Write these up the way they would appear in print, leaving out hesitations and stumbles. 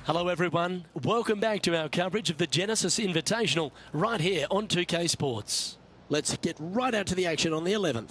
Hello everyone, welcome back to our coverage of the Genesis Invitational right here on 2K Sports. Let's get right out to the action on the 11th.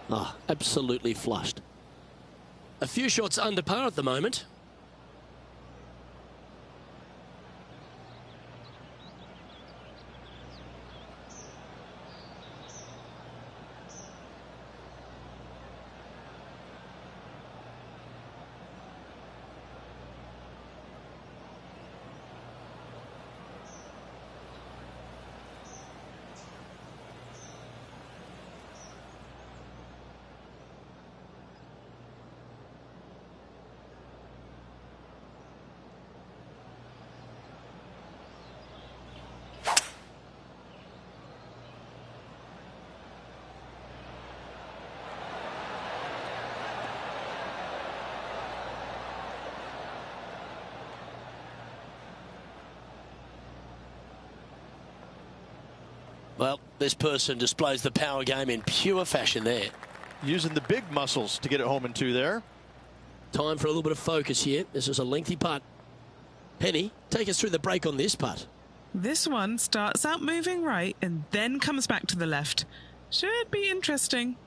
Oh, absolutely flushed. A few shots under par at the moment. Well, this person displays the power game in pure fashion there. Using the big muscles to get it home in two there. Time for a little bit of focus here. This is a lengthy putt. Penny, take us through the break on this putt. This one starts out moving right and then comes back to the left. Should be interesting.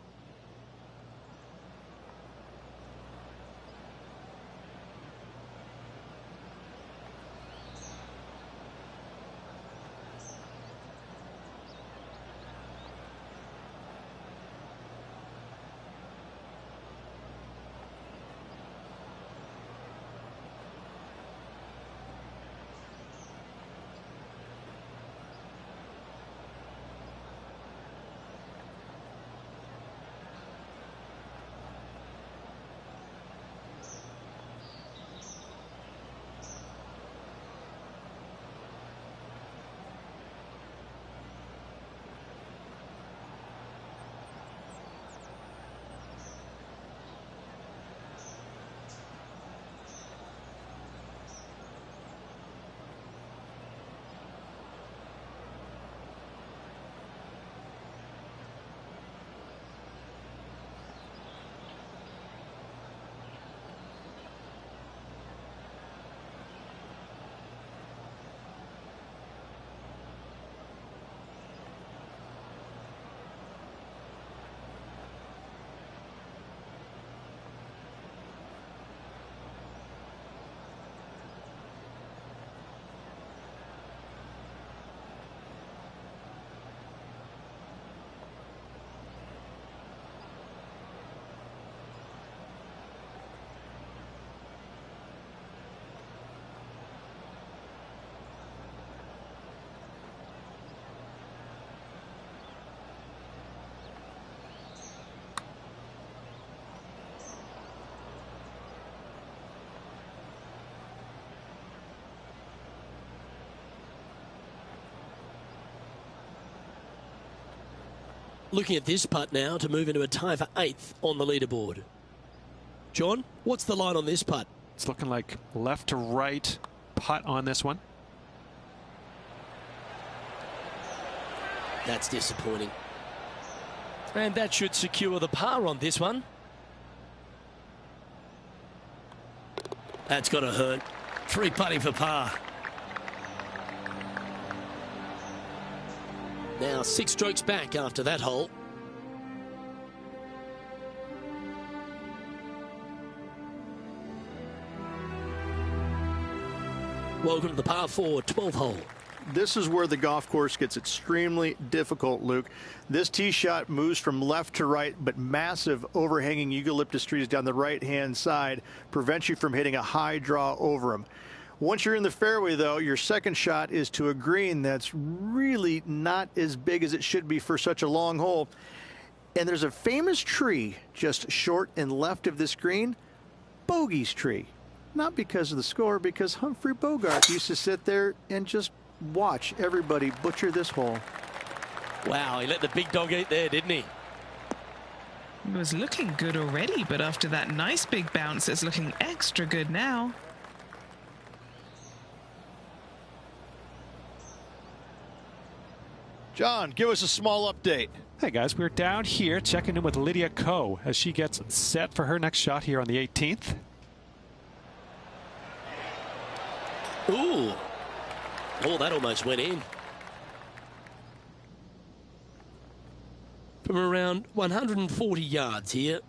Looking at this putt now to move into a tie for 8th on the leaderboard. John, what's the line on this putt? It's looking like left to right putt on this one. That's disappointing. And that should secure the par on this one. That's got to hurt. 3 putting for par. Now 6 strokes back after that hole. Welcome to the par 4 12th hole. This is where the golf course gets extremely difficult, Luke. This tee shot moves from left to right, but massive overhanging eucalyptus trees down the right-hand side prevent you from hitting a high draw over them. Once you're in the fairway, though, your second shot is to a green that's really not as big as it should be for such a long hole. And there's a famous tree just short and left of this green, Bogey's tree. Not because of the score, because Humphrey Bogart used to sit there and just watch everybody butcher this hole. Wow, he let the big dog eat there, didn't he? It was looking good already, but after that nice big bounce, it's looking extra good now. John, give us a small update. Hey guys, we're down here checking in with Lydia Ko as she gets set for her next shot here on the 18th. Ooh. Oh, that almost went in. From around 140 yards here.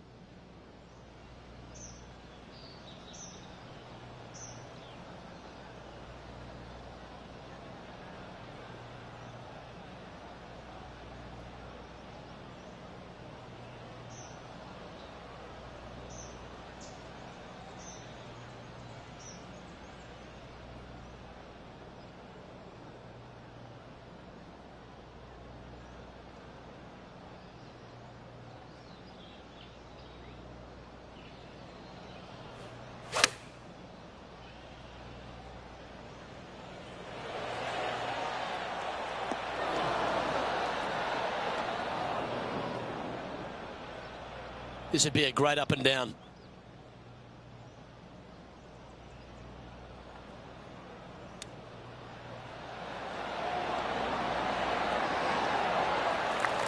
This would be a great up and down.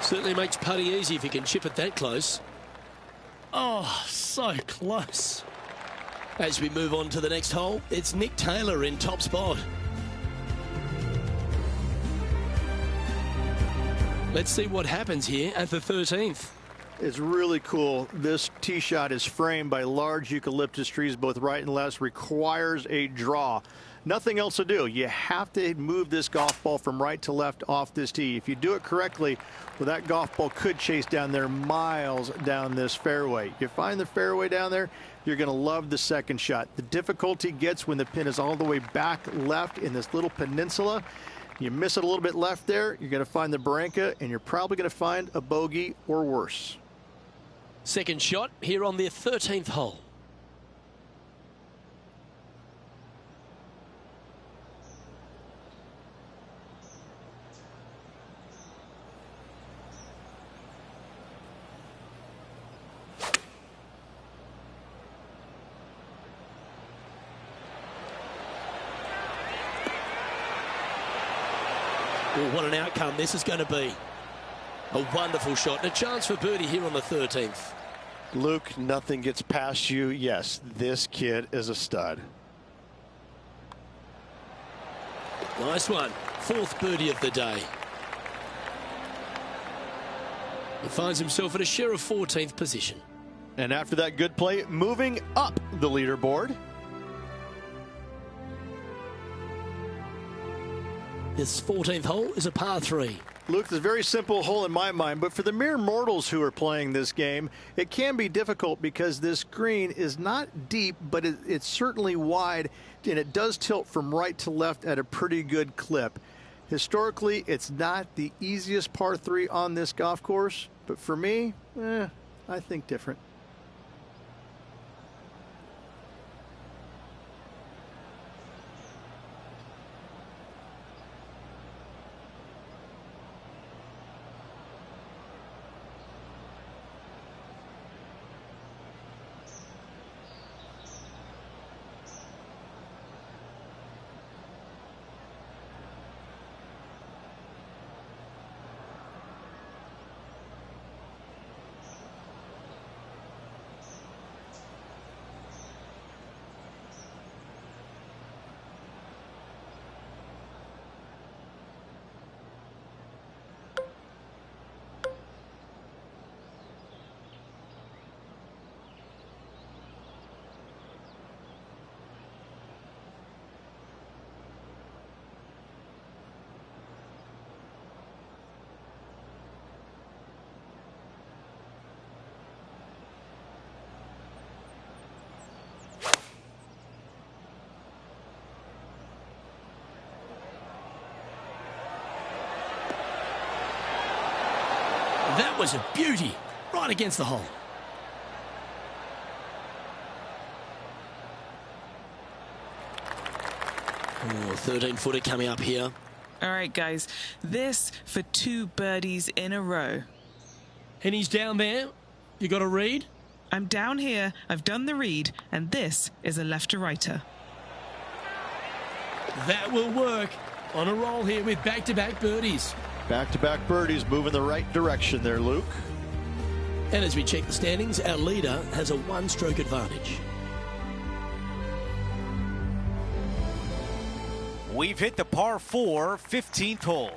Certainly makes putting easy if you can chip it that close. Oh, so close. As we move on to the next hole, it's Nick Taylor in top spot. Let's see what happens here at the 13th. It's really cool. This tee shot is framed by large eucalyptus trees, both right and left, requires a draw. Nothing else to do. You have to move this golf ball from right to left off this tee. If you do it correctly, well, that golf ball could chase down there miles down this fairway. You find the fairway down there, you're going to love the second shot. The difficulty gets when the pin is all the way back left in this little peninsula. You miss it a little bit left there, you're going to find the Barranca, and you're probably going to find a bogey or worse. Second shot here on the 13th hole. Well, what an outcome this is going to be. A wonderful shot and a chance for birdie here on the 13th. Luke, nothing gets past you. Yes, this kid is a stud. Nice one. Fourth birdie of the day. He finds himself at a share of 14th position. And after that good play, moving up the leaderboard. This 14th hole is a par 3. Luke, it's a very simple hole in my mind, but for the mere mortals who are playing this game, it can be difficult because this green is not deep, but it's certainly wide, and it does tilt from right to left at a pretty good clip. Historically, it's not the easiest par 3 on this golf course, but for me, I think different. That was a beauty. right against the hole. Oh, 13-footer coming up here. All right, guys, this for 2 birdies in a row. And he's down there. You got a read? I'm down here, I've done the read, and this is a left-to-righter. That will work. On a roll here with back-to-back birdies. Back-to-back birdies moving the right direction there, Luke. And as we check the standings, our leader has a 1-stroke advantage. We've hit the par 4 15th hole.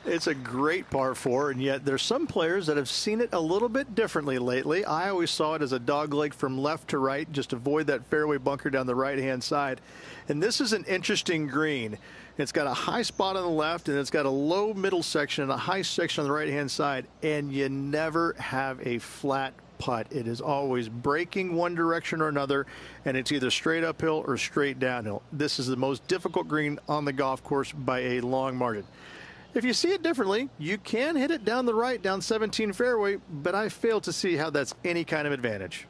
It's a great par 4, and yet there's some players that have seen it a little bit differently lately. I always saw it as a dogleg from left to right, just avoid that fairway bunker down the right-hand side. And this is an interesting green. It's got a high spot on the left, and it's got a low middle section and a high section on the right-hand side, and you never have a flat putt. It is always breaking one direction or another, and it's either straight uphill or straight downhill. This is the most difficult green on the golf course by a long margin. If you see it differently, you can hit it down the right, down 17 fairway, but I fail to see how that's any kind of advantage.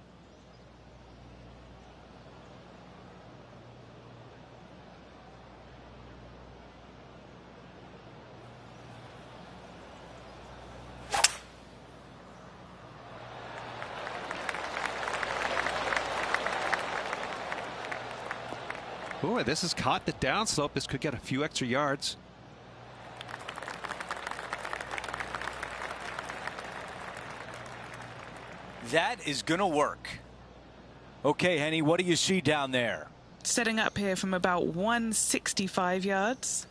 Boy, this has caught the downslope. This could get a few extra yards. That is going to work. Okay, Henny, what do you see down there? Setting up here from about 165 yards.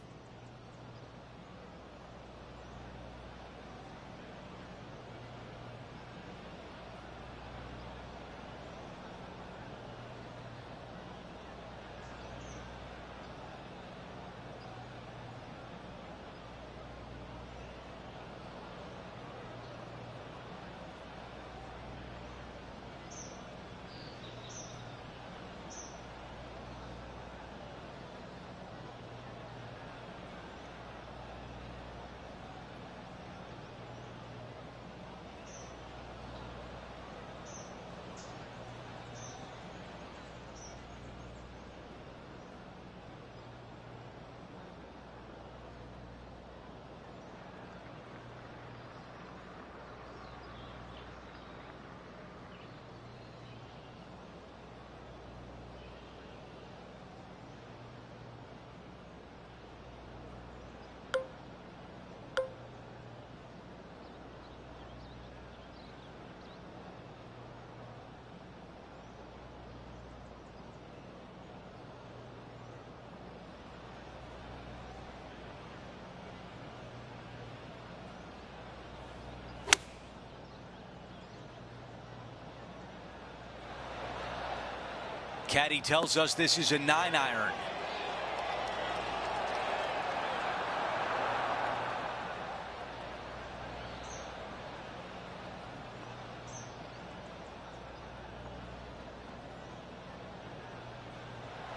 Caddy tells us this is a 9-iron.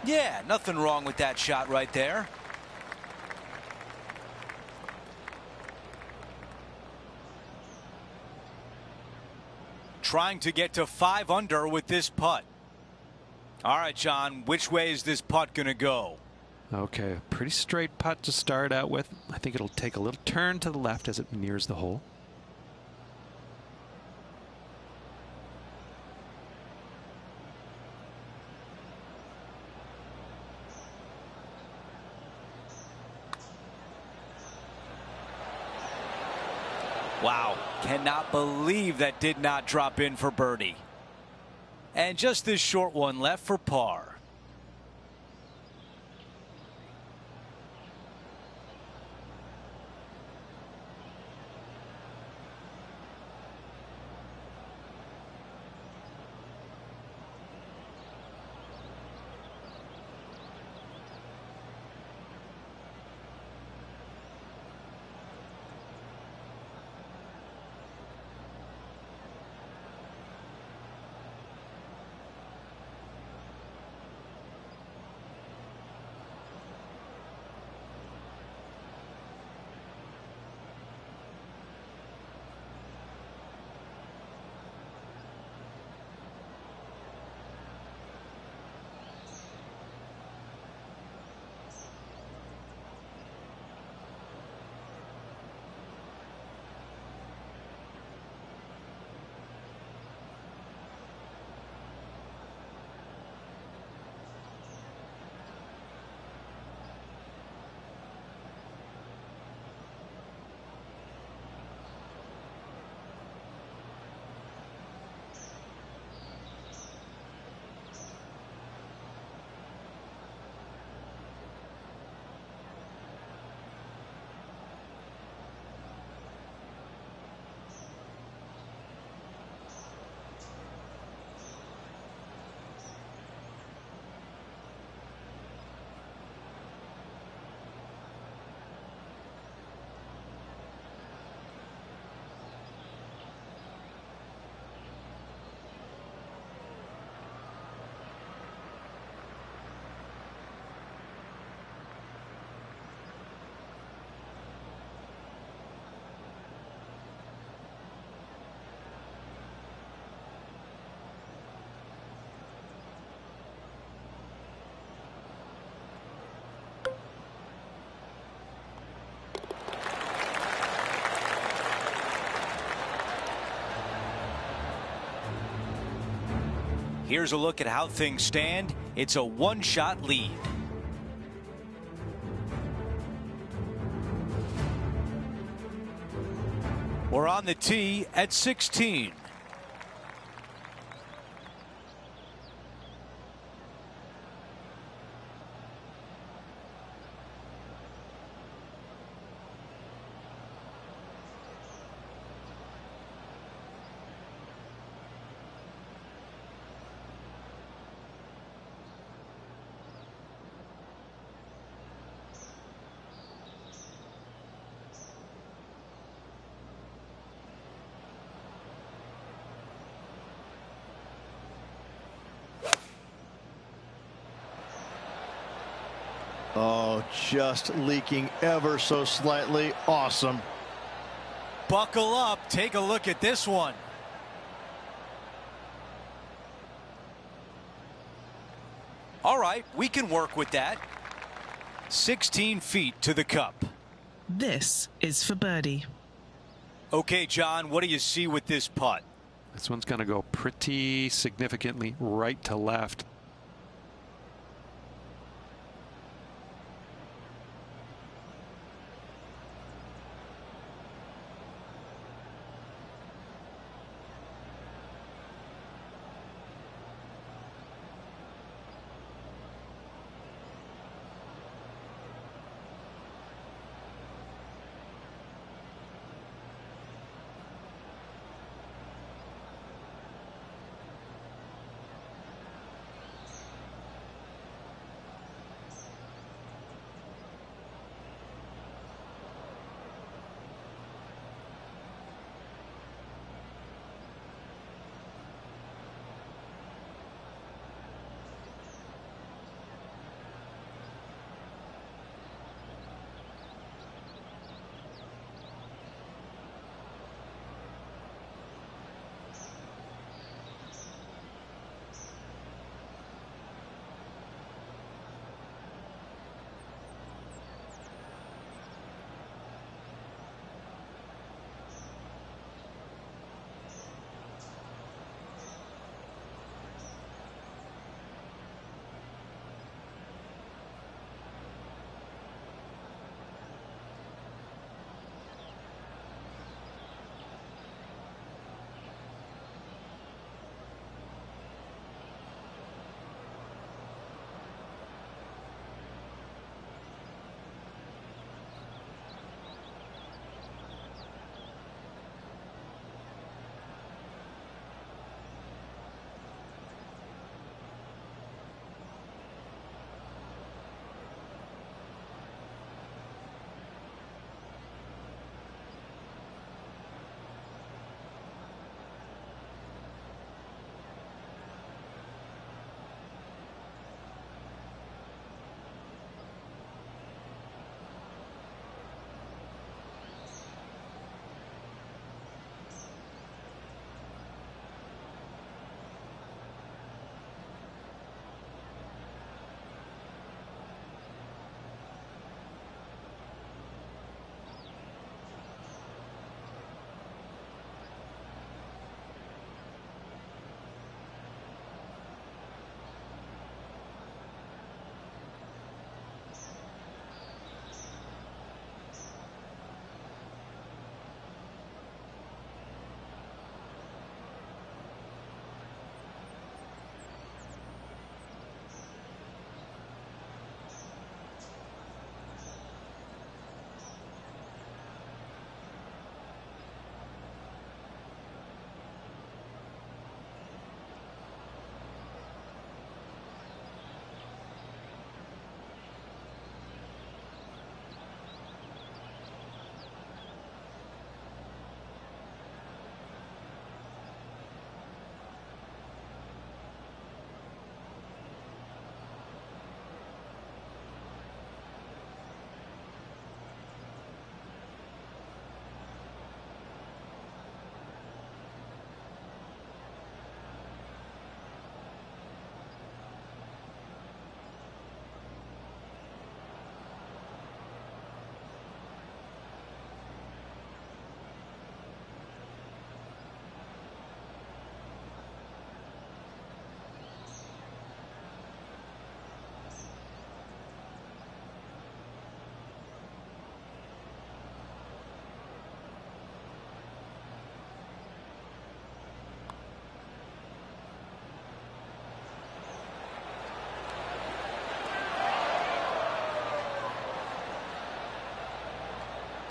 Yeah, nothing wrong with that shot right there. Trying to get to 5 under with this putt. All right, John, which way is this putt going to go? Okay, pretty straight putt to start out with. I think it'll take a little turn to the left as it nears the hole. Wow, cannot believe that did not drop in for birdie. And just this short one left for par. Here's a look at how things stand. It's a one-shot lead. We're on the tee at 16. Oh, just leaking ever so slightly. Awesome. Buckle up. Take a look at this one. All right, we can work with that. 16 feet to the cup. This is for birdie. Okay, John, what do you see with this putt? This one's going to go pretty significantly right to left.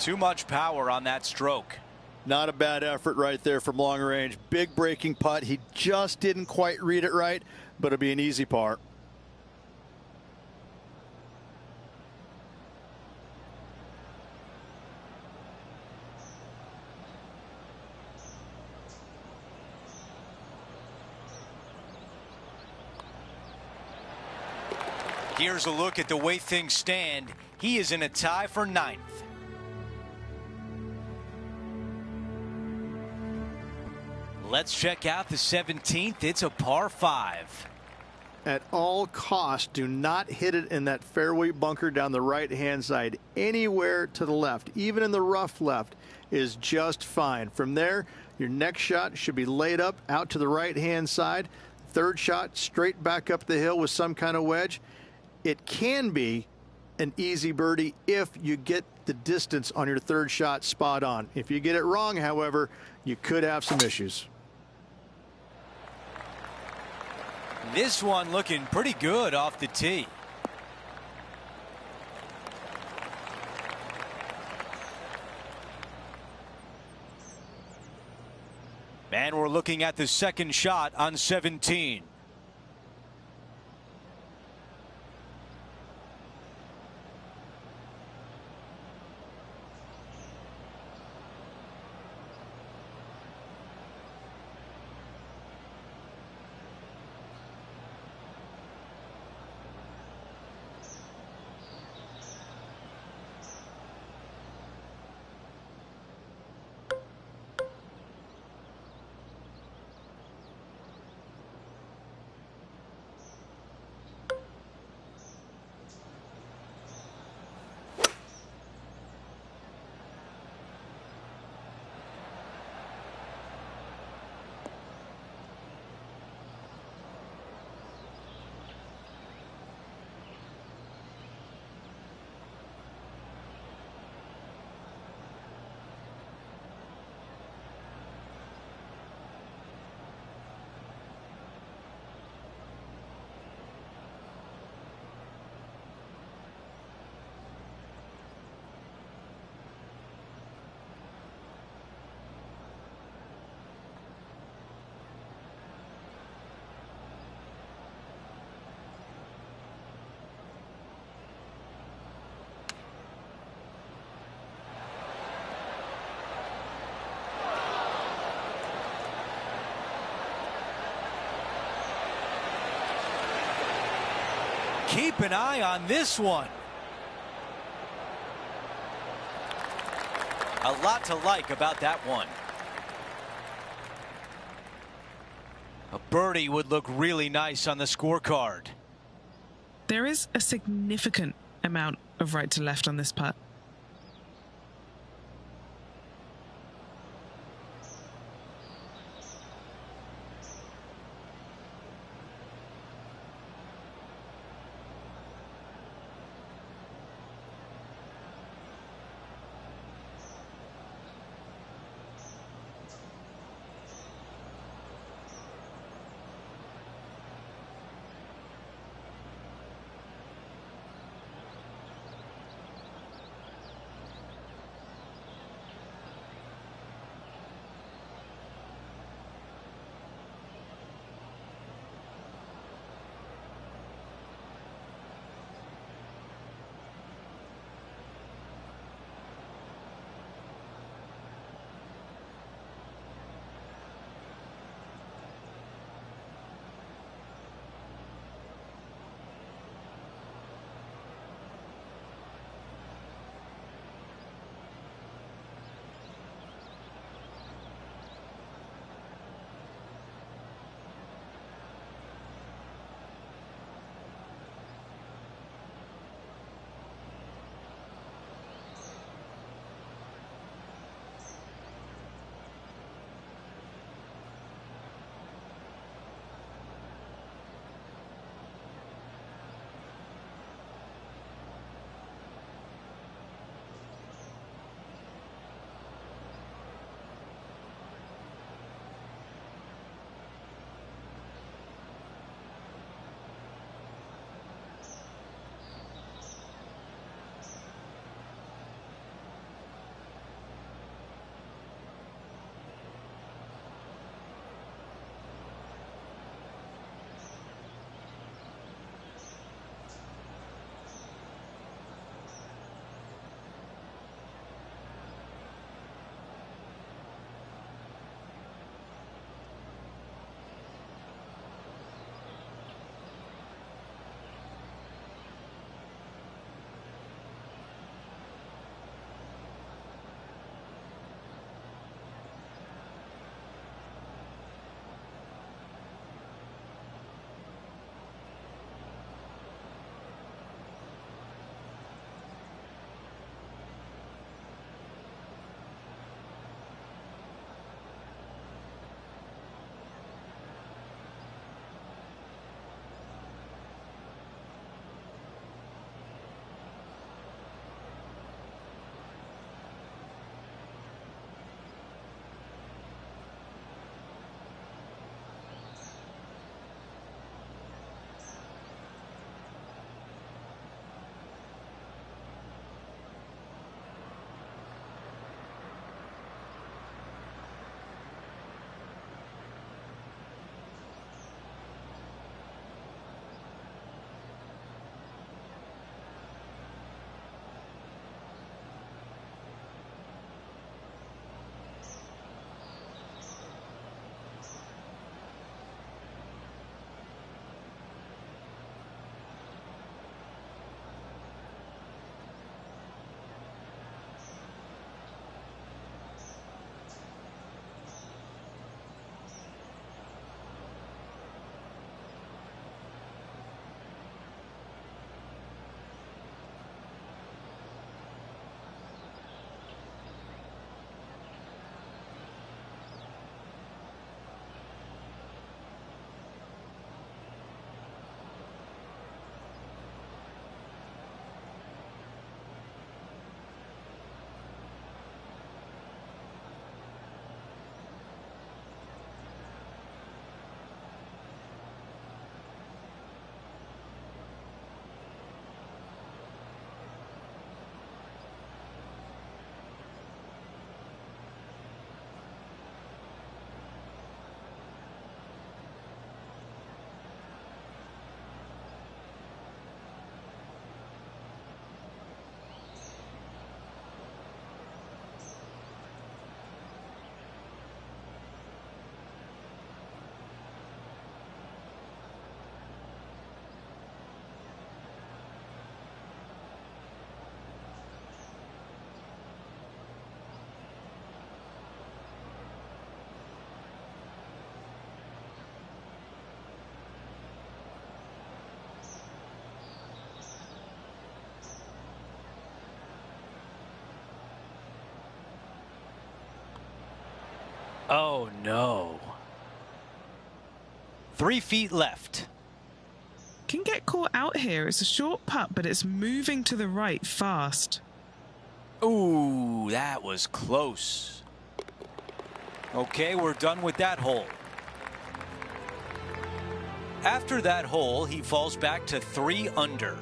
Too much power on that stroke. Not a bad effort right there from long range. Big breaking putt. He just didn't quite read it right, but it'll be an easy par. Here's a look at the way things stand. He is in a tie for 9th. Let's check out the 17th. It's a par 5. At all costs, do not hit it in that fairway bunker down the right-hand side. Anywhere to the left, even in the rough left, is just fine. From there, your next shot should be laid up out to the right-hand side. Third shot, straight back up the hill with some kind of wedge. It can be an easy birdie if you get the distance on your third shot spot on. If you get it wrong, however, you could have some issues. This one looking pretty good off the tee. And we're looking at the second shot on 17. Keep an eye on this one. A lot to like about that one. A birdie would look really nice on the scorecard. There is a significant amount of right to left on this putt. Oh, no. 3 feet left. Can get caught out here. It's a short putt, but it's moving to the right fast. Ooh, that was close. Okay, we're done with that hole. After that hole, he falls back to 3 under.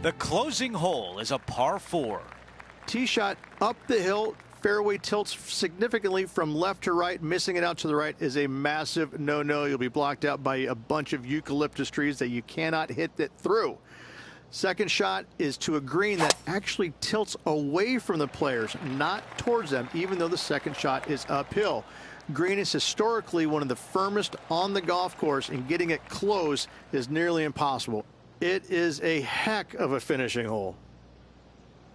The closing hole is a par 4. Tee shot up the hill. Fairway tilts significantly from left to right. Missing it out to the right is a massive no-no. You'll be blocked out by a bunch of eucalyptus trees that you cannot hit it through. Second shot is to a green that actually tilts away from the players, not towards them, even though the second shot is uphill. Green is historically one of the firmest on the golf course, and getting it close is nearly impossible. It is a heck of a finishing hole.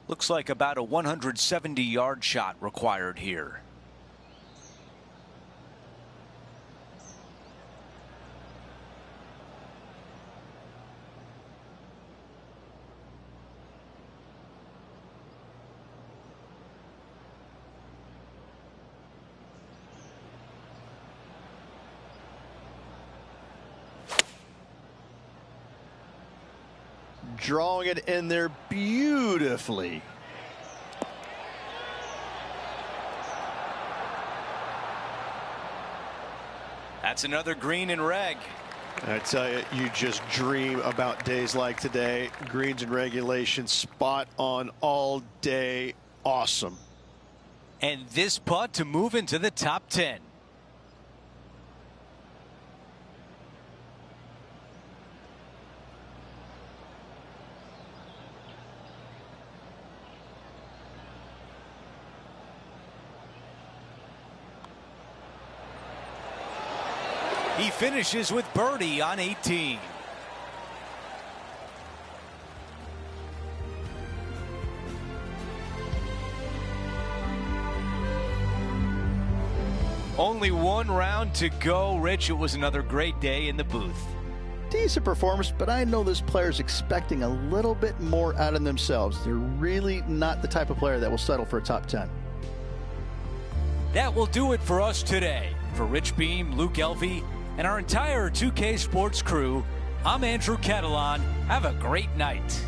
Looks like about a 170-yard shot required here. Drawing it in there beautifully. That's another green and reg. I tell you, you just dream about days like today. Greens and regulation, spot on all day. Awesome. And this putt to move into the top 10. He finishes with birdie on 18. Only one round to go. Rich, it was another great day in the booth. Decent performance, but I know this player's expecting a little bit more out of themselves. They're really not the type of player that will settle for a top 10. That will do it for us today. For Rich Beem, Luke Elvey, and our entire 2K Sports crew, I'm Andrew Catalan. Have a great night.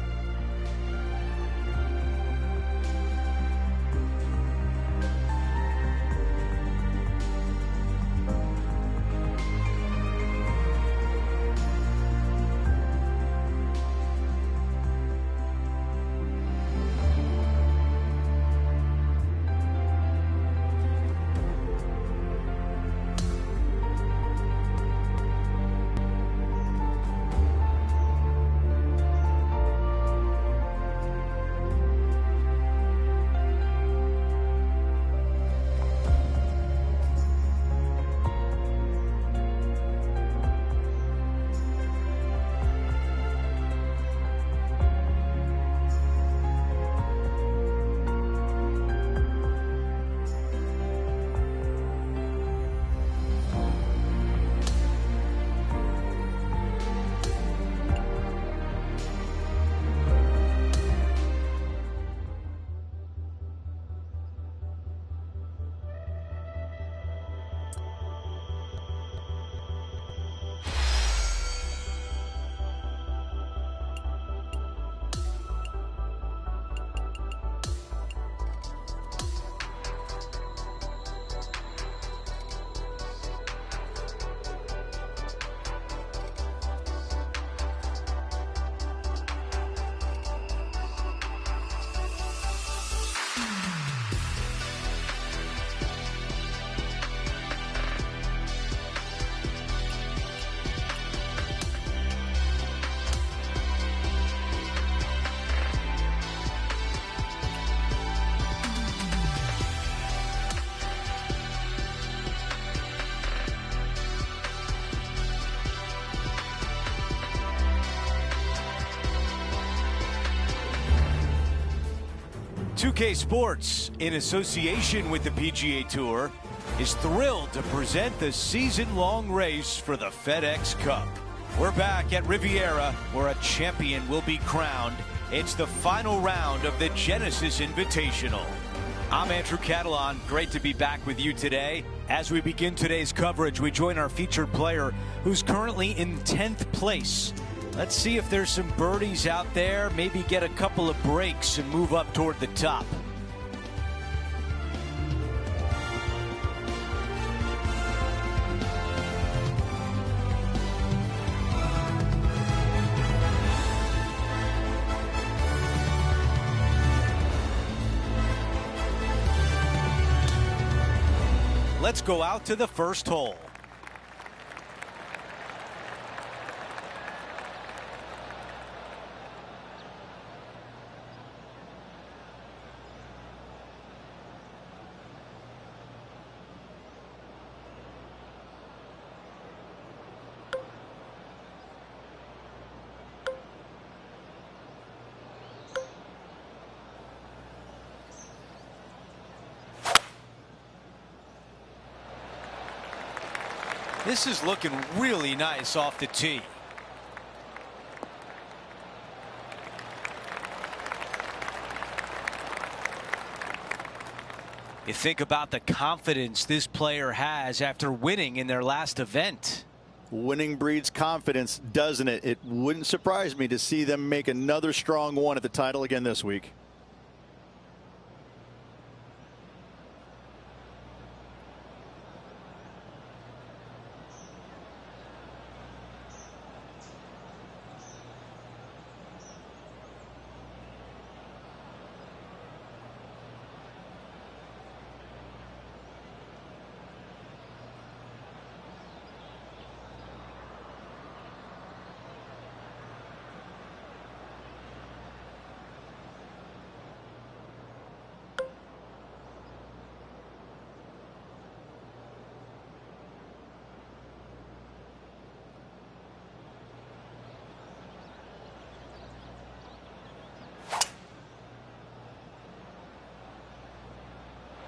K Sports, in association with the PGA Tour, is thrilled to present the season-long race for the FedEx Cup. We're back at Riviera, where a champion will be crowned. It's the final round of the Genesis Invitational. I'm Andrew Catalon. Great to be back with you today. As we begin today's coverage, we join our featured player who's currently in 10th place. Let's see if there's some birdies out there, maybe get a couple of breaks and move up toward the top. Let's go out to the first hole. This is looking really nice off the tee. You think about the confidence this player has after winning in their last event. Winning breeds confidence, doesn't it? It wouldn't surprise me to see them make another strong one at the title again this week.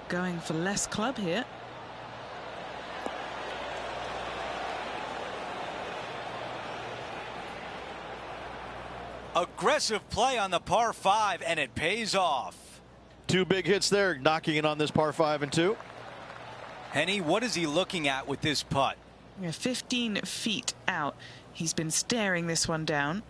Going for less club here. Aggressive play on the par 5, and it pays off. Two big hits there, knocking in on this par 5 and 2. Henny, what is he looking at with this putt? Yeah, 15 feet out. He's been staring this one down.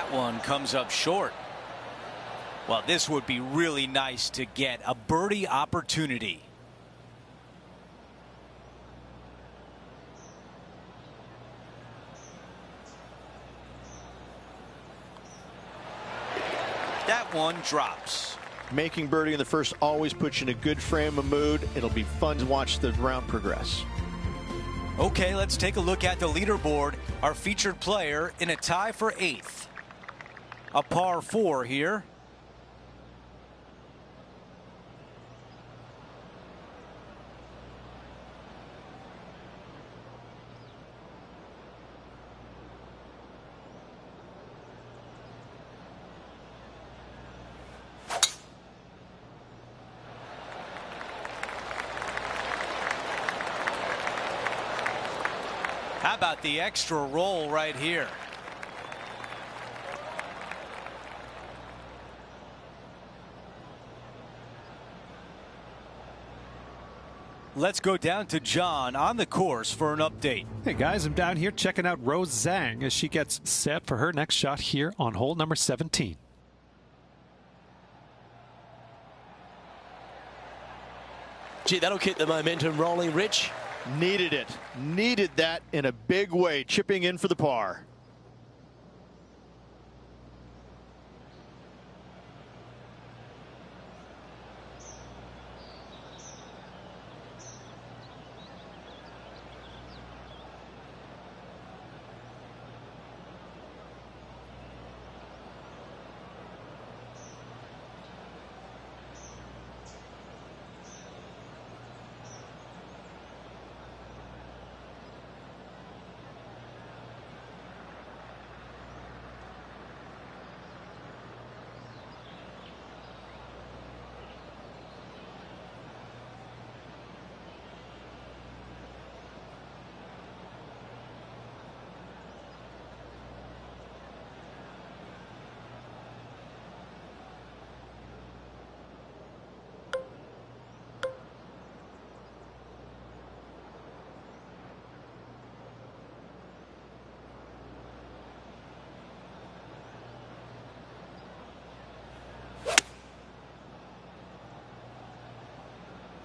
One comes up short. Well, this would be really nice to get a birdie opportunity. That one drops. Making birdie in the first always puts you in a good frame of mood. It'll be fun to watch the round progress. Okay, let's take a look at the leaderboard. Our featured player in a tie for 8th. A par 4 here. How about the extra roll right here? Let's go down to John on the course for an update. Hey guys, I'm down here checking out Rose Zhang as she gets set for her next shot here on hole number 17. Gee, that'll keep the momentum rolling, Rich. Needed it. Needed that in a big way, chipping in for the par.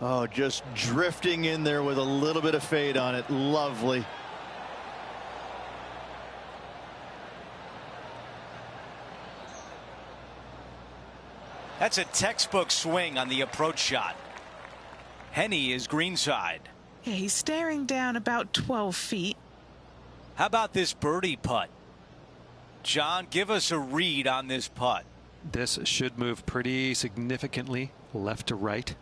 Oh, just drifting in there with a little bit of fade on it. Lovely. That's a textbook swing on the approach shot. Hennie is greenside. Yeah, he's staring down about 12 feet. How about this birdie putt? John, give us a read on this putt. This should move pretty significantly left to right.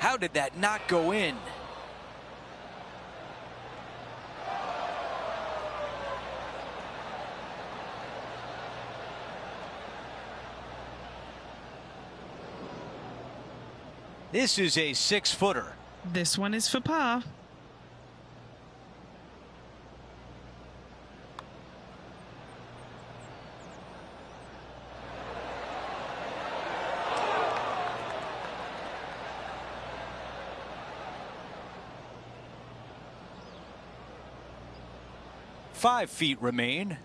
How did that not go in? This is a 6-footer. This one is for par. Five feet remain.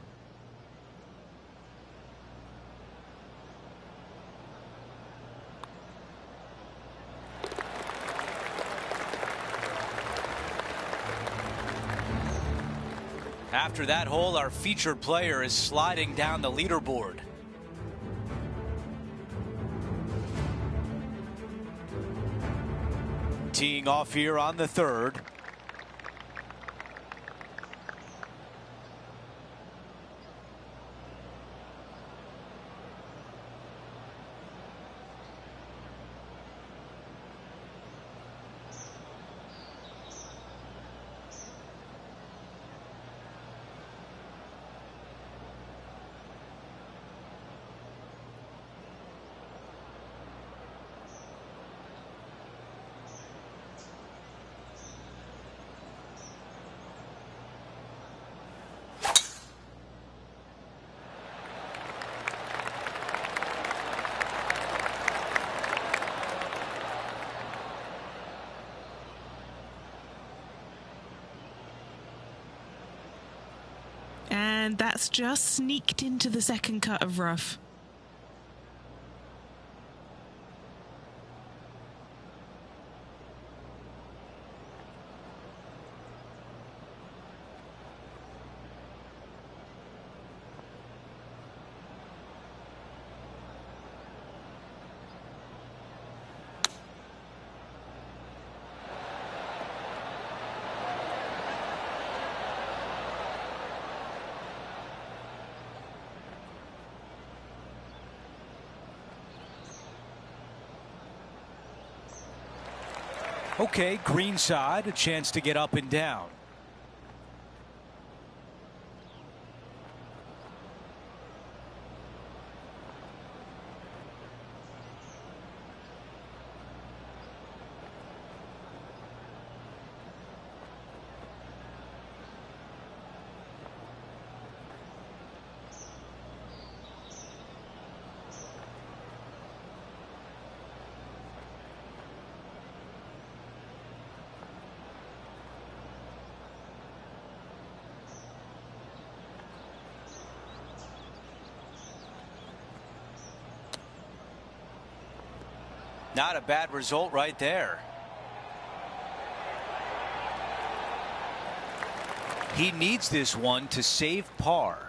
After that hole, our featured player is sliding down the leaderboard. Teeing off here on the 3rd. And that's just sneaked into the second cut of rough. Okay, green side, a chance to get up and down. Not a bad result right there. He needs this one to save par.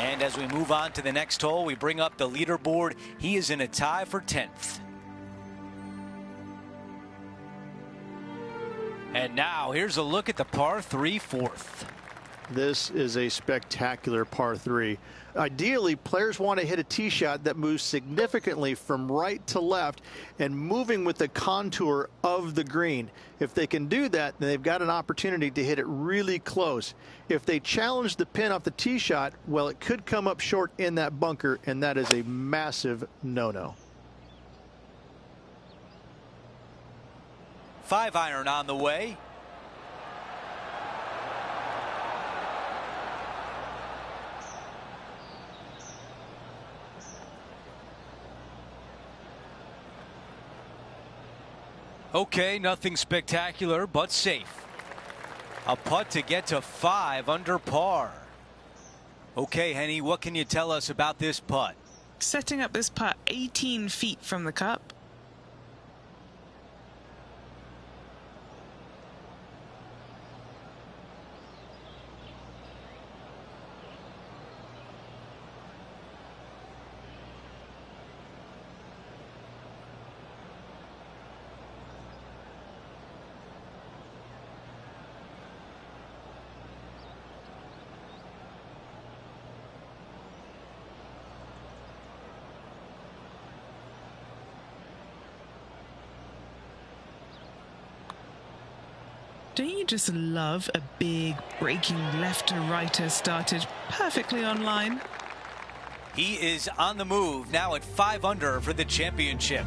And as we move on to the next hole, we bring up the leaderboard. He is in a tie for 10th. And now here's a look at the par 3 fourth. This is a spectacular par 3. Ideally, players want to hit a tee shot that moves significantly from right to left and moving with the contour of the green. If they can do that, then they've got an opportunity to hit it really close. If they challenge the pin off the tee shot, well, it could come up short in that bunker, and that is a massive no-no. 5-iron on the way. Okay, nothing spectacular, but safe. A putt to get to 5 under par. Okay, Henny, what can you tell us about this putt? Setting up this putt 18 feet from the cup. Don't you just love a big breaking left to righter started perfectly online? He is on the move now at 5 under for the championship.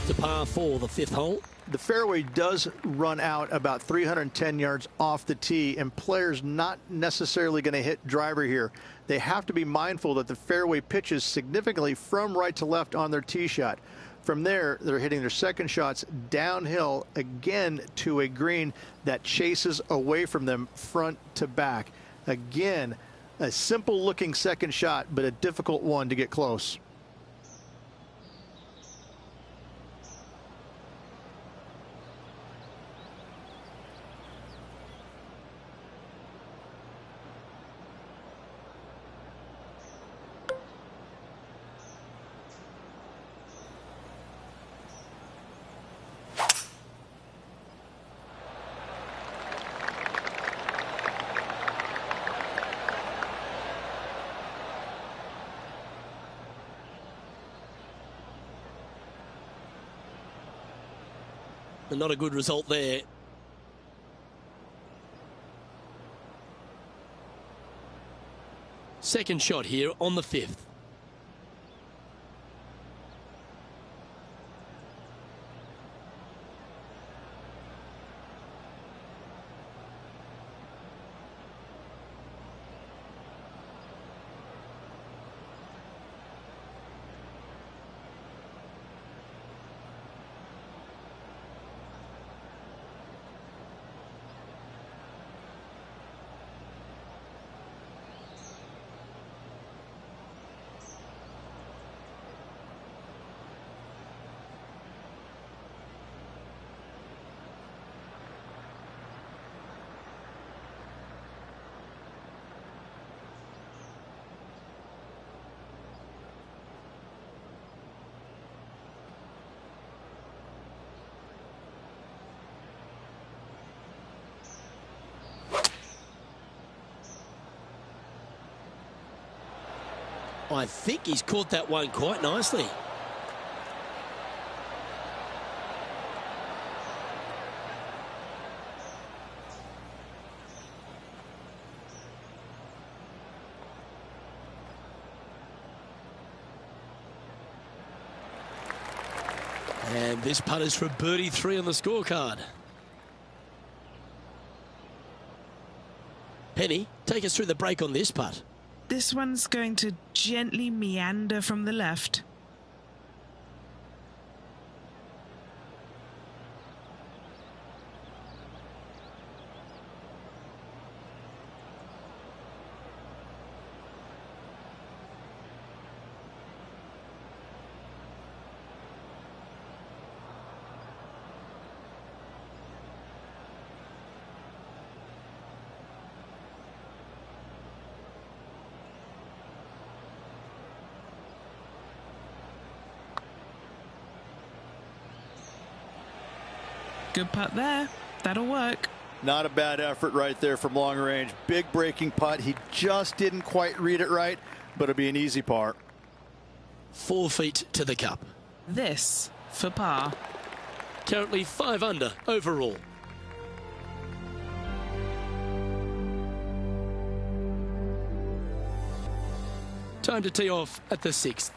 To par 4, the 5th hole. The fairway does run out about 310 yards off the tee, and players not necessarily going to hit driver here. They have to be mindful that the fairway pitches significantly from right to left on their tee shot. From there, they're hitting their second shots downhill again to a green that chases away from them front to back. Again, a simple looking second shot, but a difficult one to get close. And not a good result there. Second shot here on the 5th. I think he's caught that one quite nicely. And this putt is for birdie 3 on the scorecard. Penny, take us through the break on this putt. This one's going to gently meander from the left. Good putt there. That'll work. Not a bad effort right there from long range. Big breaking putt. He just didn't quite read it right, but it'll be an easy par. 4 feet to the cup. This for par. Currently 5 under overall. Time to tee off at the 6th.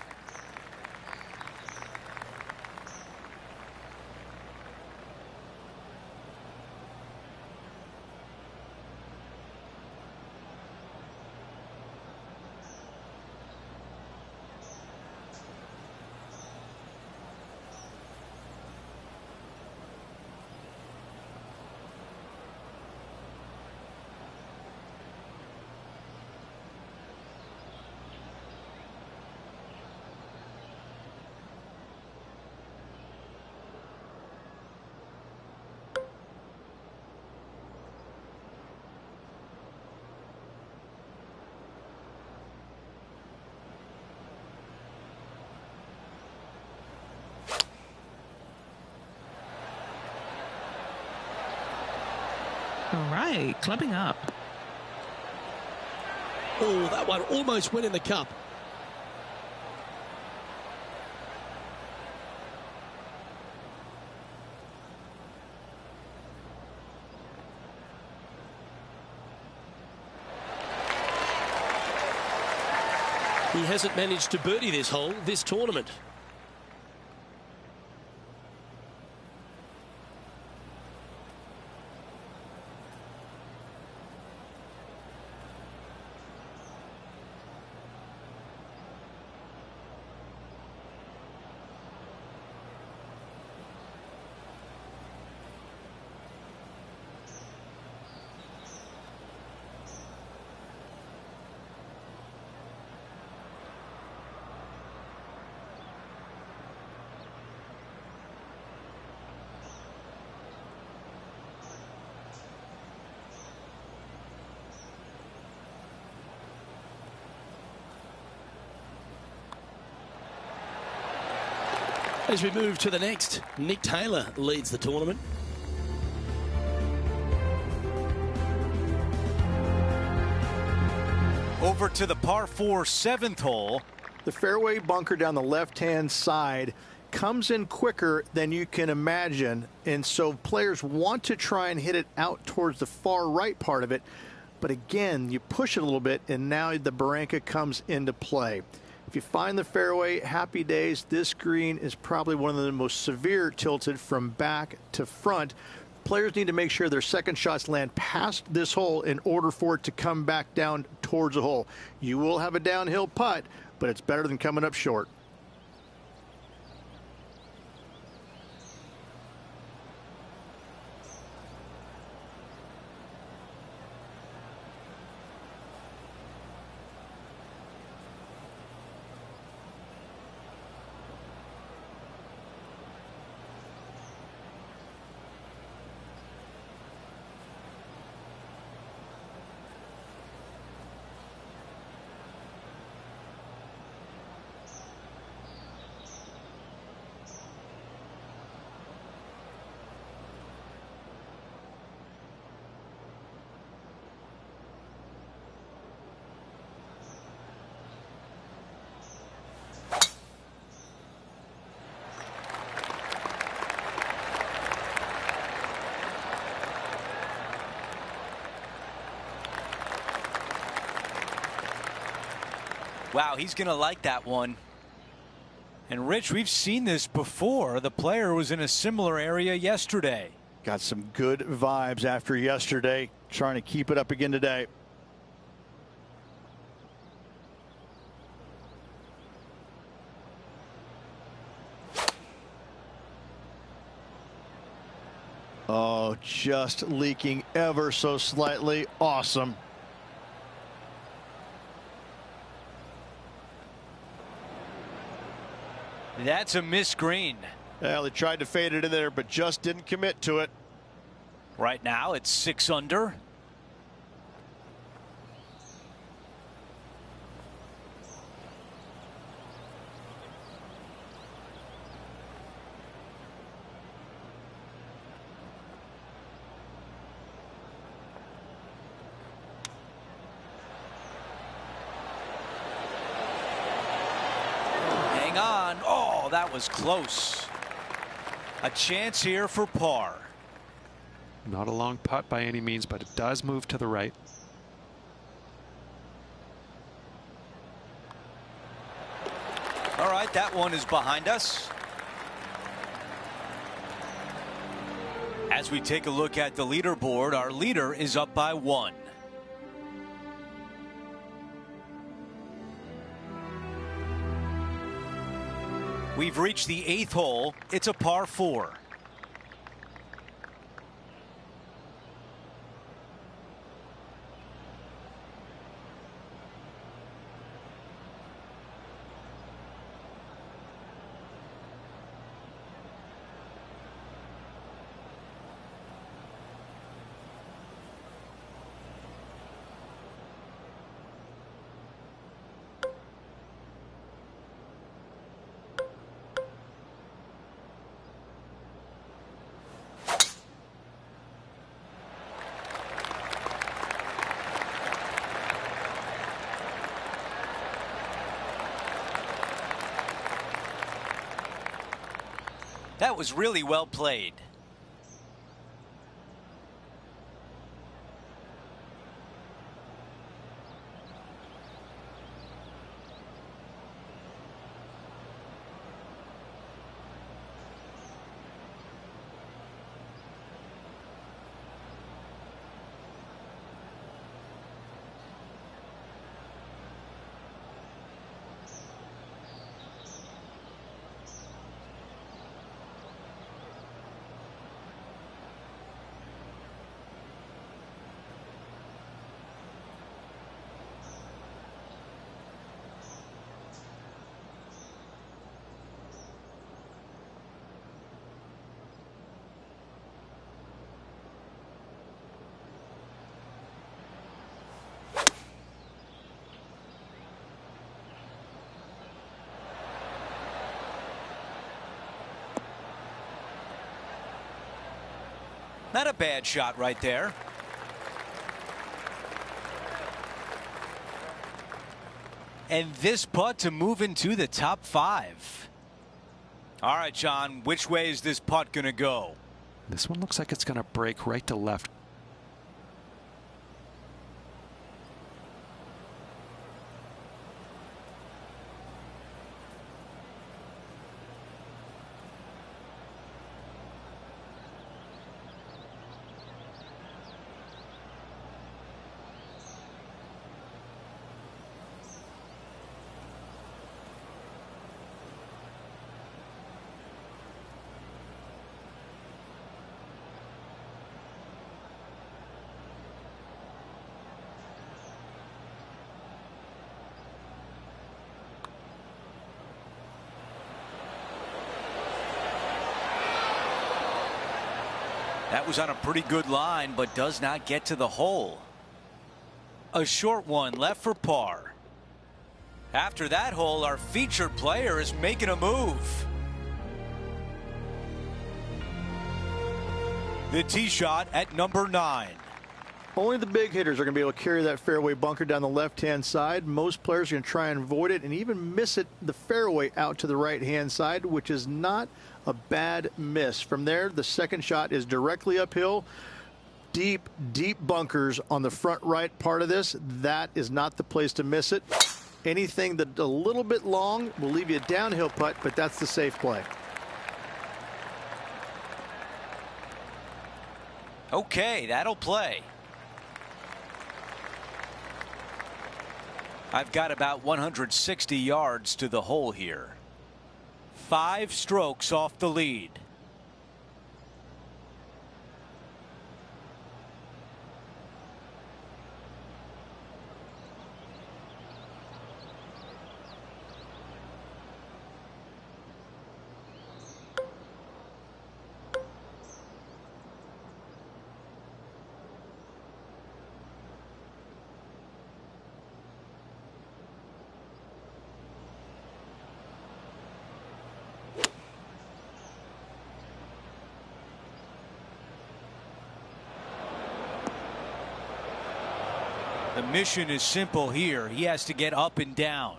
All right, clubbing up. Oh, that one almost went in the cup. He hasn't managed to birdie this hole this tournament. As we move to the next, Nick Taylor leads the tournament. Over to the par 4 7th hole. The fairway bunker down the left-hand side comes in quicker than you can imagine, and so players want to try and hit it out towards the far right part of it. But again, you push it a little bit, and now the Barranca comes into play. If you find the fairway, happy days. This green is probably one of the most severe tilted from back to front. Players need to make sure their second shots land past this hole in order for it to come back down towards the hole. You will have a downhill putt, but it's better than coming up short. Wow, he's going to like that one. And Rich, we've seen this before. The player was in a similar area yesterday. Got some good vibes after yesterday, trying to keep it up again today. Oh, just leaking ever so slightly. Awesome. That's a missed green. Well, they tried to fade it in there, but just didn't commit to it. Right now, it's 6 under. Hang on. Oh, that was close. A chance here for par. Not a long putt by any means, but it does move to the right. All right, that one is behind us. As we take a look at the leaderboard, our leader is up by 1. We've reached the 8th hole. It's a par 4. That was really well played. Not a bad shot right there. And this putt to move into the top 5. All right, John, which way is this putt going to go? This one looks like it's going to break right to left. That was on a pretty good line, but does not get to the hole. A short one left for par. After that hole, our featured player is making a move. The tee shot at number 9. Only the big hitters are going to be able to carry that fairway bunker down the left-hand side. Most players are going to try and avoid it and even miss it the fairway out to the right-hand side, which is not a bad miss. From there, the second shot is directly uphill. Deep bunkers on the front right part of this. That is not the place to miss it. Anything that a little bit long will leave you a downhill putt, but that's the safe play. Okay, that'll play. I've got about 160 yards to the hole here. 5 strokes off the lead. The mission is simple here. He has to get up and down.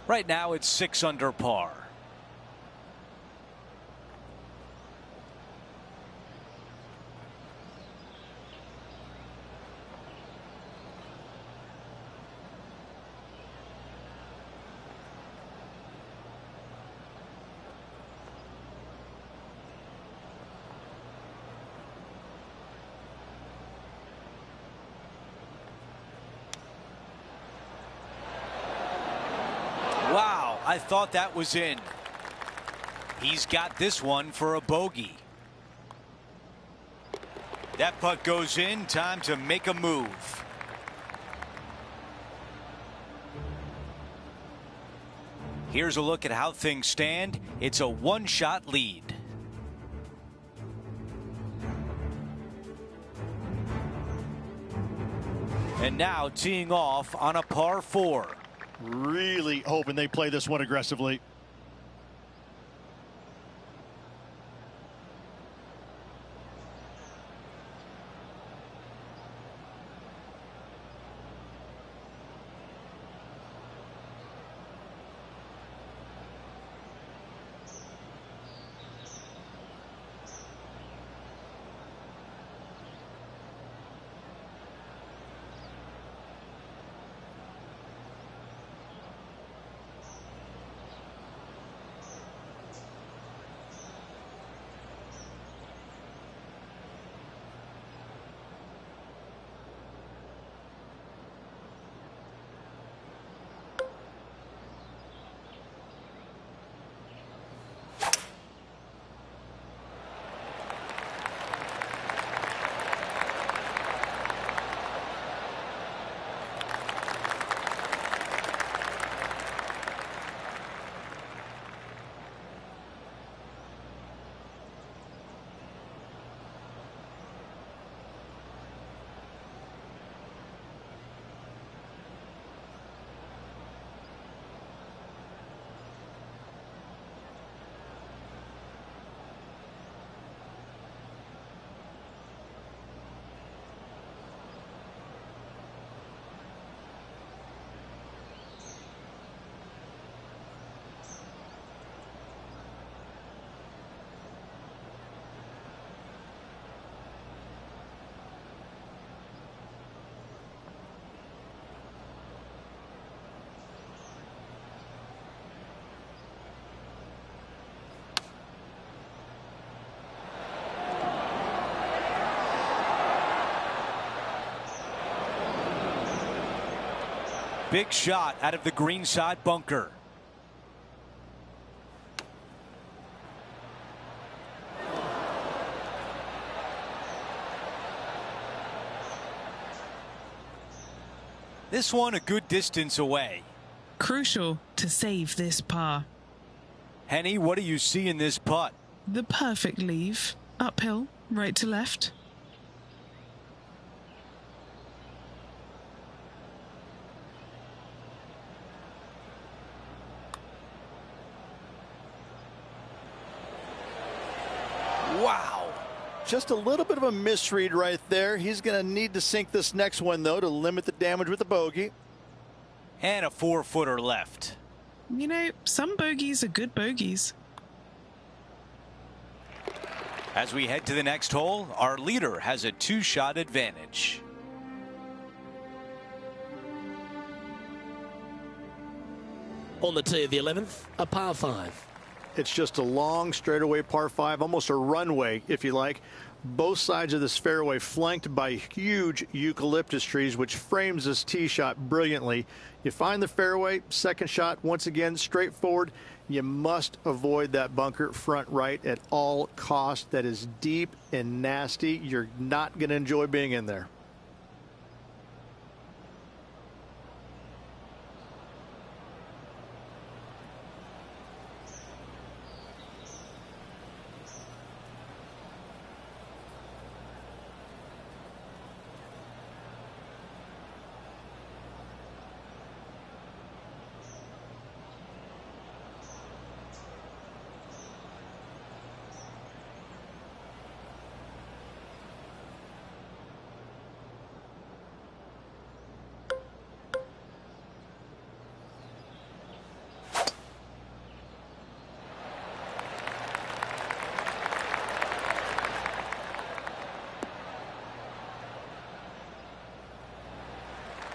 Right now it's 6 under par. Wow, I thought that was in. He's got this one for a bogey. That putt goes in. Time to make a move. Here's a look at how things stand. It's a 1-shot lead. And now teeing off on a par 4. Really hoping they play this one aggressively. Big shot out of the greenside bunker. This one a good distance away. Crucial to save this par. Henny, what do you see in this putt? The perfect leave. Uphill, right to left. Wow. Just a little bit of a misread right there. He's going to need to sink this next one, though, to limit the damage with the bogey. And a 4-footer left. You know, some bogeys are good bogeys. As we head to the next hole, our leader has a 2-shot advantage. On the tee of the 11th, a par 5. It's just a long straightaway par 5, almost a runway, if you like. Both sides of this fairway flanked by huge eucalyptus trees, which frames this tee shot brilliantly. You find the fairway, second shot, once again, straightforward. You must avoid that bunker front right at all costs. That is deep and nasty. You're not going to enjoy being in there.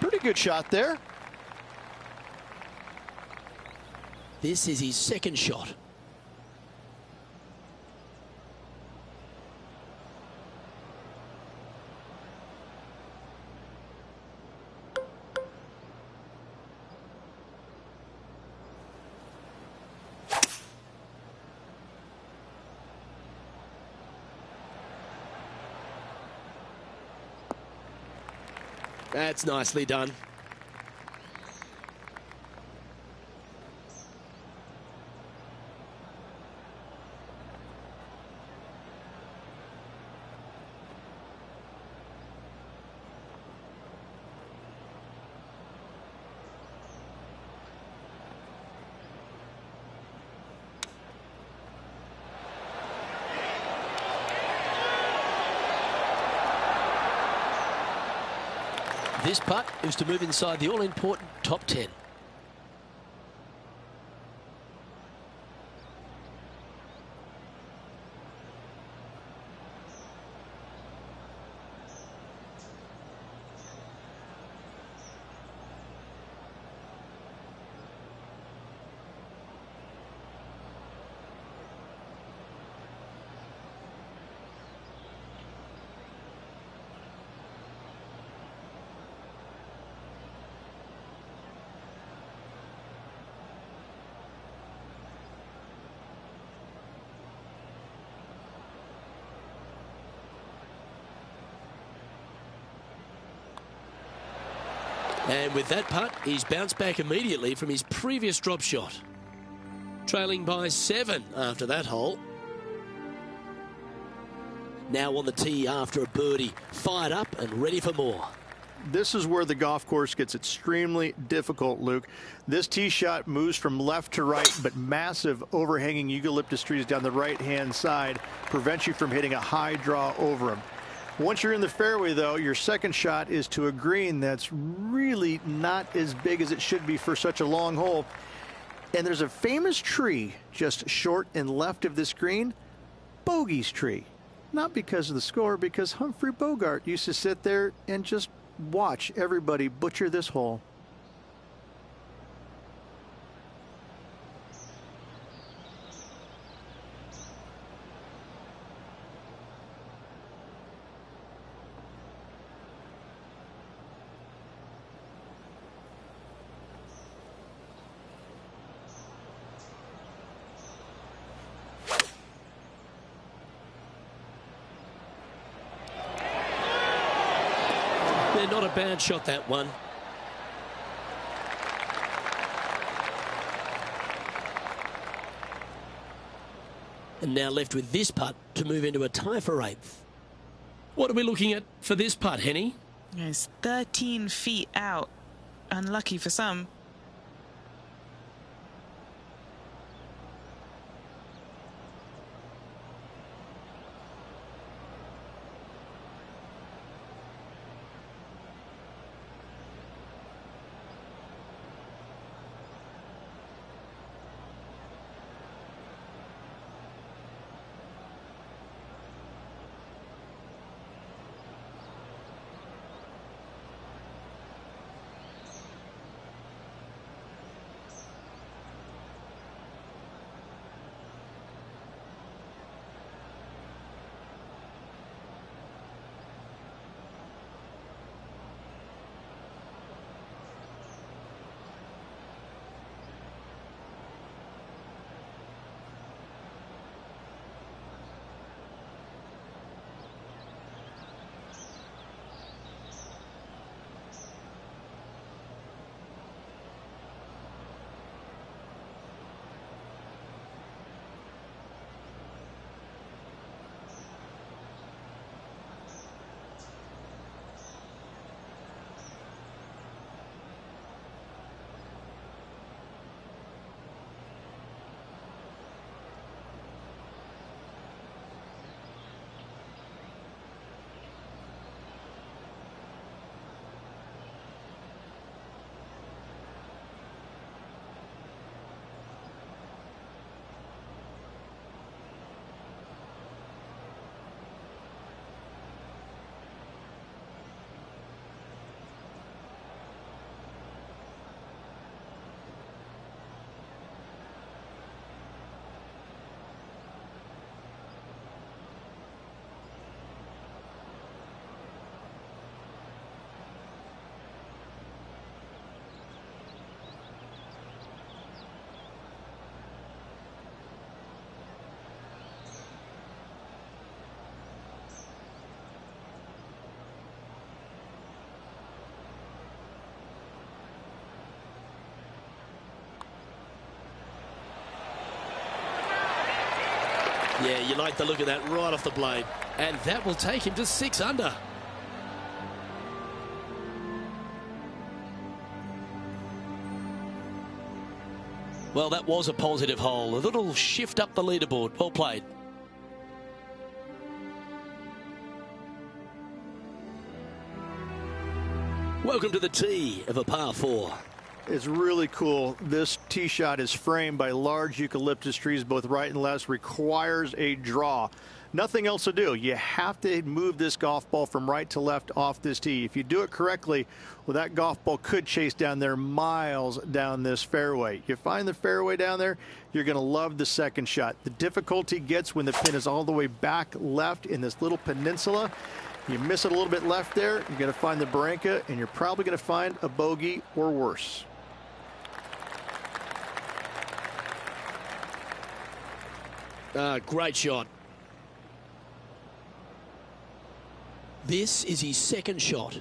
Pretty good shot there. This is his second shot. That's nicely done. This putt is to move inside the all-important top 10. And with that putt, he's bounced back immediately from his previous drop shot. Trailing by 7 after that hole. Now on the tee after a birdie, fired up and ready for more. This is where the golf course gets extremely difficult, Luke. This tee shot moves from left to right, but massive overhanging eucalyptus trees down the right-hand side prevents you from hitting a high draw over them. Once you're in the fairway, though, your second shot is to a green that's really not as big as it should be for such a long hole. And there's a famous tree just short and left of this green, Bogey's tree. Not because of the score, because Humphrey Bogart used to sit there and just watch everybody butcher this hole. Not a bad shot, that one. And now left with this putt to move into a tie for 8th. What are we looking at for this putt, Henny? It's 13 feet out. Unlucky for some. Yeah, you like the look of that right off the blade. And that will take him to 6 under. Well, that was a positive hole. A little shift up the leaderboard. Well played. Welcome to the tee of a par 4. It's really cool. This tee shot is framed by large eucalyptus trees, both right and left, requires a draw. Nothing else to do. You have to move this golf ball from right to left off this tee. If you do it correctly, well, that golf ball could chase down there miles down this fairway. You find the fairway down there, you're going to love the second shot. The difficulty gets when the pin is all the way back left in this little peninsula. You miss it a little bit left there, you're going to find the Barranca, and you're probably going to find a bogey or worse. Great shot. This is his second shot.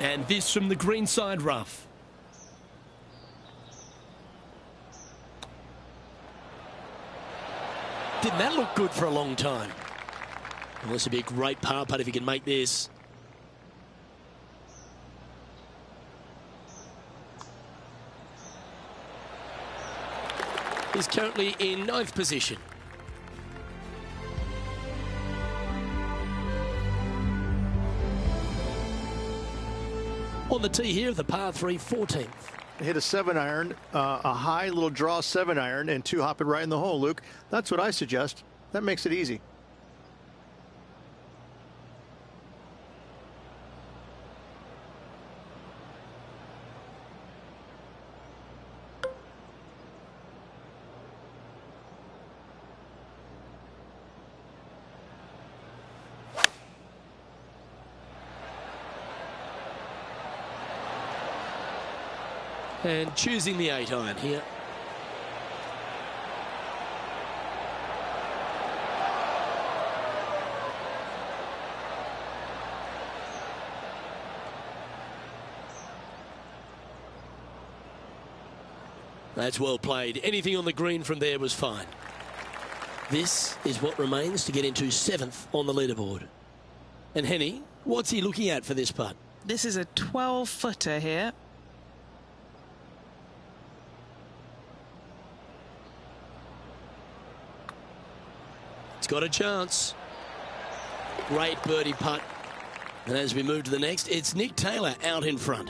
And this from the greenside rough. Didn't that look good for a long time? Well, this would be a great par putt if he can make this. He's currently in 9th position. On the tee here, the par 3 14th. Hit a 7-iron, a high little draw 7-iron, and 2 hop it right in the hole, Luke. That's what I suggest. That makes it easy. And choosing the 8-iron here. That's well played. Anything on the green from there was fine. This is what remains to get into 7th on the leaderboard. And Henny, what's he looking at for this putt? This is a 12-footer here. Got a chance. Great birdie putt. And as we move to the next, it's Nick Taylor out in front.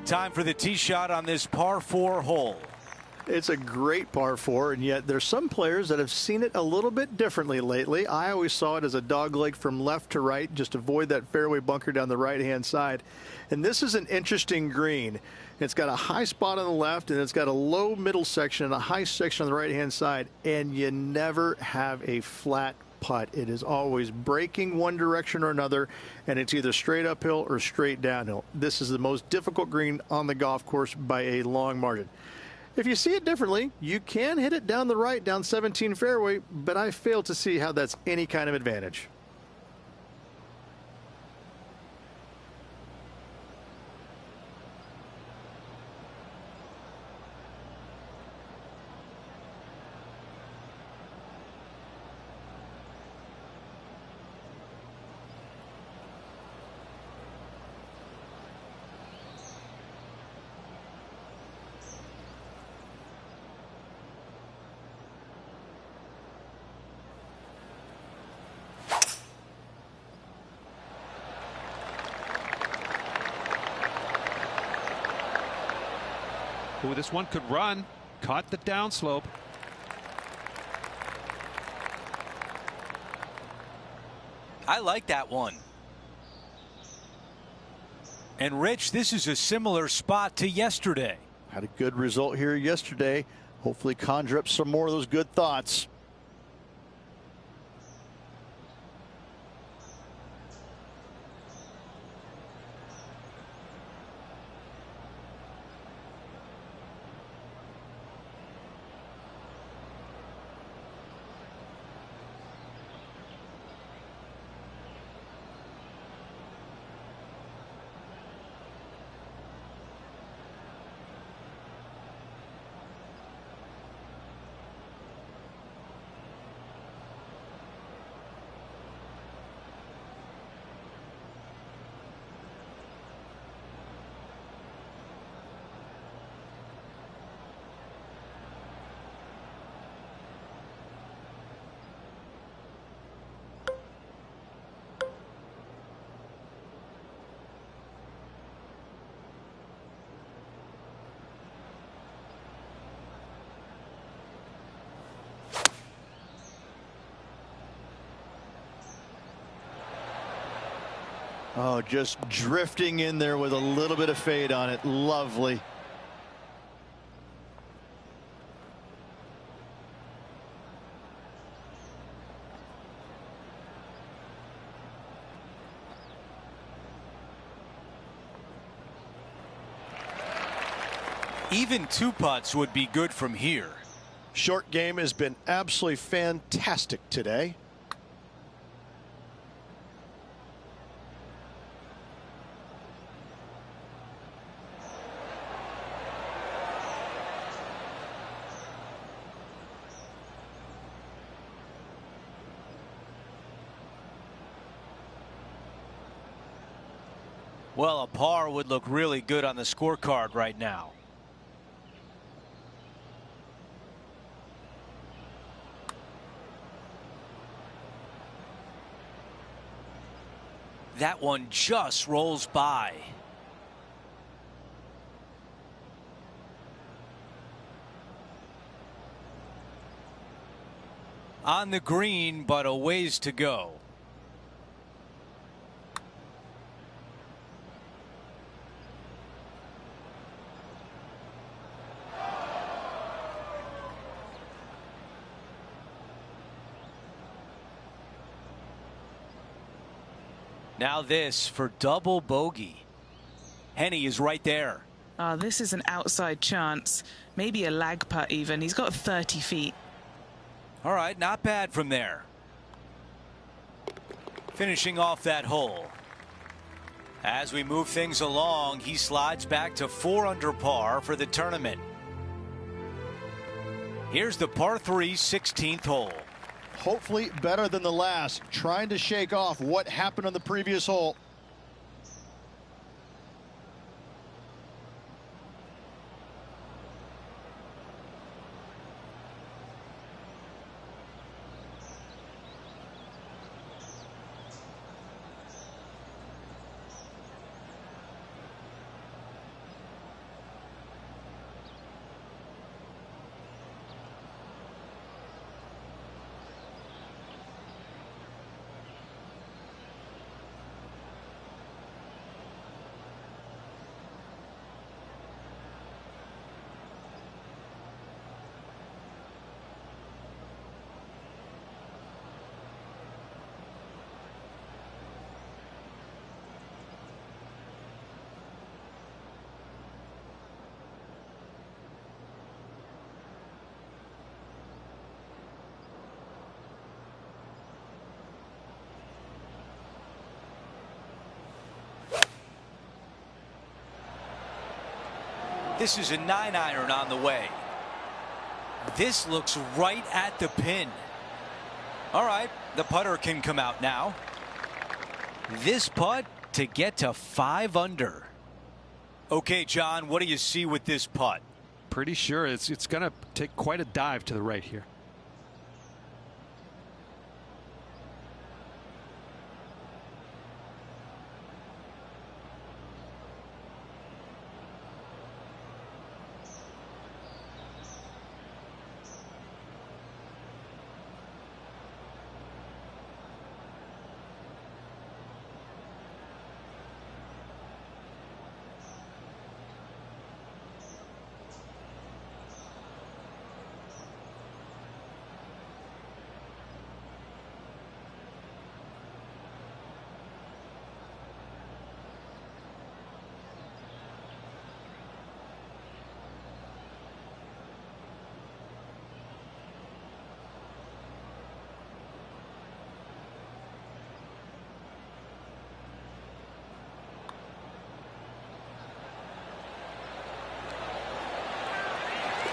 Time for the tee shot on this par 4 hole. It's a great par 4, and yet there's some players that have seen it a little bit differently lately. I always saw it as a dog leg from left to right, just avoid that fairway bunker down the right-hand side. And this is an interesting green. It's got a high spot on the left, and it's got a low middle section and a high section on the right-hand side, and you never have a flat putt. It is always breaking one direction or another, and it's either straight uphill or straight downhill. This is the most difficult green on the golf course by a long margin. If you see it differently, you can hit it down the right, down 17 fairway, but I fail to see how that's any kind of advantage. Ooh, this one could run. Caught the downslope. I like that one. And Rich, this is a similar spot to yesterday. Had a good result here yesterday. Hopefully conjure up some more of those good thoughts. Oh, just drifting in there with a little bit of fade on it. Lovely. Even two putts would be good from here. Short game has been absolutely fantastic today. Well, a par would look really good on the scorecard right now. That one just rolls by. On the green, but a ways to go. Now this for double bogey. Hennie is right there. This is an outside chance. Maybe a lag putt even. He's got 30 feet. All right, not bad from there. Finishing off that hole. As we move things along, he slides back to 4 under par for the tournament. Here's the par 3 16th hole. Hopefully better than the last. Trying to shake off what happened on the previous hole. This is a 9-iron on the way. This looks right at the pin. All right, the putter can come out now. This putt to get to 5 under. Okay, John, what do you see with this putt? Pretty sure it's going to take quite a dive to the right here.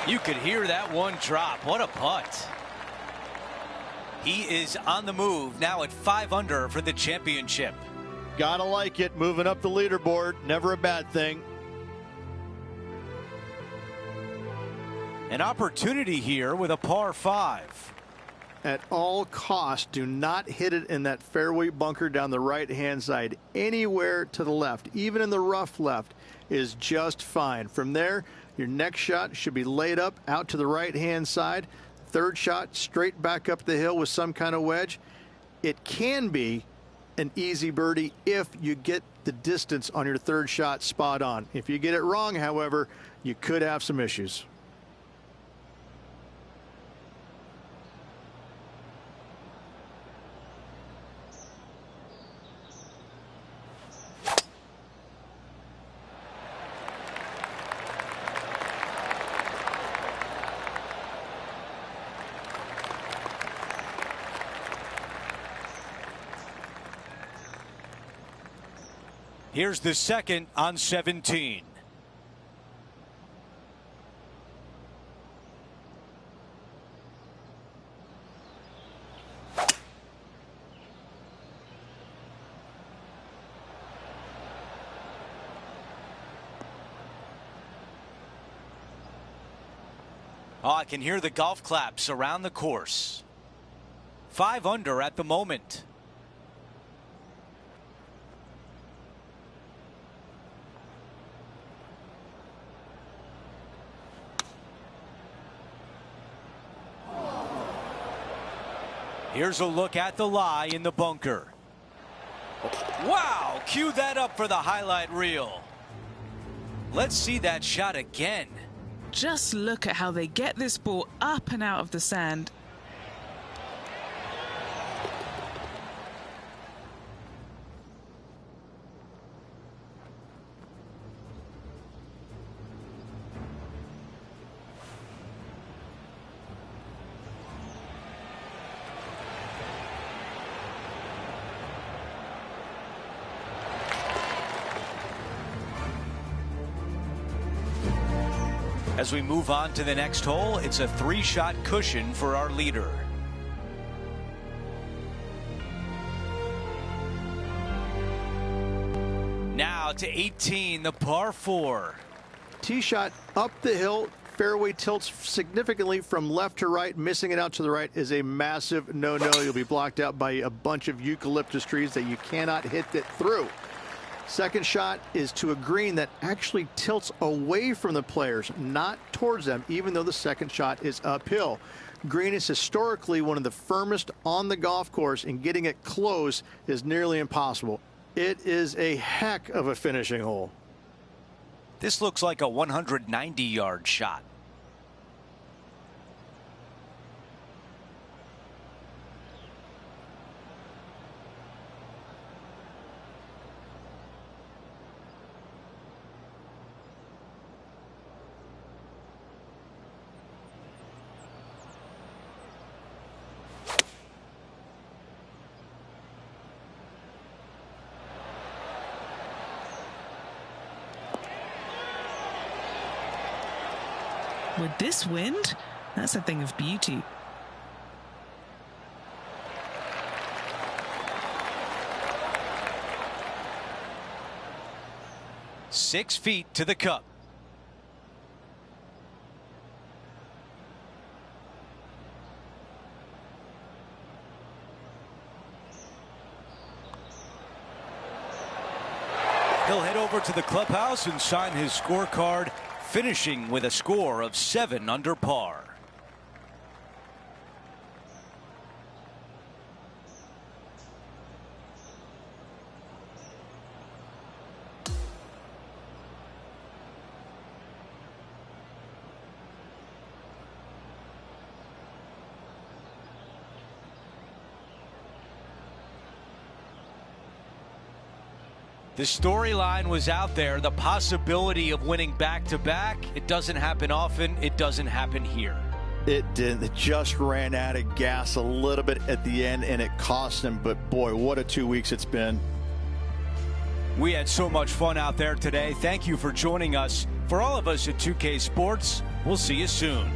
You could hear that one drop. What a putt. He is on the move now at 5 under for the championship. Gotta like it. Moving up the leaderboard. Never a bad thing. An opportunity here with a par 5. At all costs, do not hit it in that fairway bunker down the right-hand side. Anywhere to the left, even in the rough left, is just fine. From there, your next shot should be laid up out to the right-hand side. Third shot, straight back up the hill with some kind of wedge. It can be an easy birdie if you get the distance on your third shot spot on. If you get it wrong, however, you could have some issues. Here's the second on 17. Oh, I can hear the golf claps around the course. 5 under at the moment. Here's a look at the lie in the bunker. Wow, cue that up for the highlight reel. Let's see that shot again. Just look at how they get this ball up and out of the sand. As we move on to the next hole, it's a 3-shot cushion for our leader. Now to 18, the par 4. Tee shot up the hill. Fairway tilts significantly from left to right. Missing it out to the right is a massive no-no. You'll be blocked out by a bunch of eucalyptus trees that you cannot hit it through. Second shot is to a green that actually tilts away from the players, not towards them, even though the second shot is uphill. Green is historically one of the firmest on the golf course, and getting it close is nearly impossible. It is a heck of a finishing hole. This looks like a 190-yard shot. With this wind, that's a thing of beauty. Six feet to the cup. He'll head over to the clubhouse and sign his scorecard, finishing with a score of 7 under par. The storyline was out there, the possibility of winning back-to-back. It doesn't happen often. It doesn't happen here. It didn't. It just ran out of gas a little bit at the end, and it cost him. But, boy, what a 2 weeks it's been. We had so much fun out there today. Thank you for joining us. For all of us at 2K Sports, we'll see you soon.